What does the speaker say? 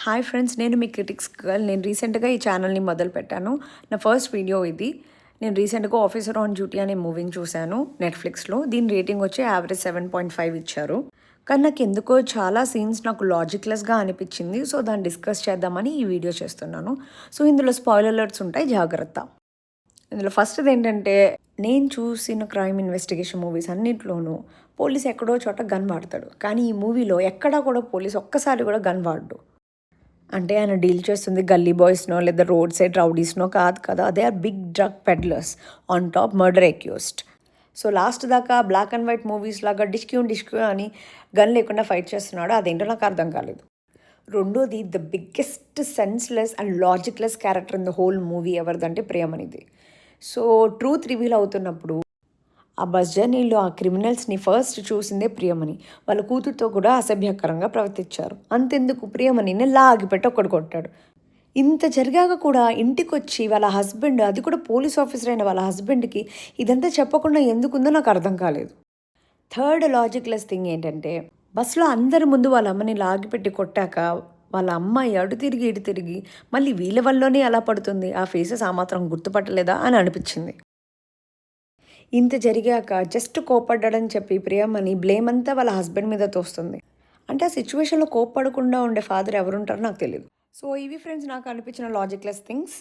Hi friends, నేను మీ critics girl. నేను రీసెంట్గా ఈ ఛానల్ని మొదలుపెట్టాను. నా ఫస్ట్ వీడియో ఇది. నేను రీసెంట్గా ఆఫీసర్ ఆన్ డ్యూటీ అనే మూవీని చూశాను నెట్ఫ్లిక్స్లో. దీని రేటింగ్ వచ్చి యావరేజ్ 7.5 ఇచ్చారు. కానీ నాకు ఎందుకో చాలా సీన్స్ నాకు లాజిక్లెస్గా అనిపించింది. సో దాన్ని డిస్కస్ చేద్దామని ఈ వీడియో చేస్తున్నాను. సో ఇందులో స్పాయిలర్ అలర్ట్స్ ఉంటాయి, జాగ్రత్త. ఇందులో ఫస్ట్ది ఏంటంటే, నేను చూసిన క్రైమ్ ఇన్వెస్టిగేషన్ మూవీస్ అన్నింటిలోనూ పోలీస్ ఎక్కడో చోట గన్ వాడతాడు. కానీ ఈ మూవీలో ఎక్కడా కూడా పోలీస్ ఒక్కసారి కూడా గన్ వాడడు. అంటే ఆయన డీల్ చేస్తుంది గల్లీ బాయ్స్నో లేదా రోడ్ సైడ్ రౌడీస్నో కాదు కదా. They are big drug peddlers on top murder accused. So last దాకా బ్లాక్ అండ్ వైట్ మూవీస్ లాగా డిష్క్యూ అని గన్ లేకుండా ఫైట్ చేస్తున్నాడు. అదేంటో నాకు అర్థం కాలేదు. రెండోది, the biggest senseless and logicless character in the whole movie ఎవరిదంటే ప్రియమణిది. సో ట్రూత్ రివీల్ అవుతున్నప్పుడు ఆ బస్ జర్నీలో ఆ క్రిమినల్స్ని ఫస్ట్ చూసిందే ప్రియమణి. వాళ్ళ కూతురుతో కూడా అసభ్యకరంగా ప్రవర్తించారు. అంతెందుకు, ప్రియమణిని లాగిపెట్టి ఒక్కడు కొట్టాడు. ఇంత జరిగాక కూడా ఇంటికి వచ్చి వాళ్ళ హస్బెండ్, అది కూడా పోలీస్ ఆఫీసర్ అయిన వాళ్ళ హస్బెండ్కి ఇదంతా చెప్పకుండా ఎందుకుందో నాకు అర్థం కాలేదు. థర్డ్ లాజిక్లెస్ థింగ్ ఏంటంటే, బస్సులో అందరి ముందు వాళ్ళ అమ్మని లాగిపెట్టి కొట్టాక వాళ్ళ అమ్మాయి అటు తిరిగి ఇటు తిరిగి మళ్ళీ వీళ్ళ వల్లనే అలా పడుతుంది, ఆ ఫేసెస్ ఆ మాత్రం గుర్తుపట్టలేదా అని అనిపించింది. ఇంత జరిగాక జస్ట్ కోపడ్డాడని చెప్పి ప్రియమణి బ్లేమ్ అంతా వాళ్ళ హస్బెండ్ మీద తోస్తుంది. అంటే ఆ సిచ్యువేషన్లో కోప్పడకుండా ఉండే ఫాదర్ ఎవరుంటారో నాకు తెలియదు. సో ఇవి ఫ్రెండ్స్ నాకు అనిపించిన లాజిక్లెస్ థింగ్స్.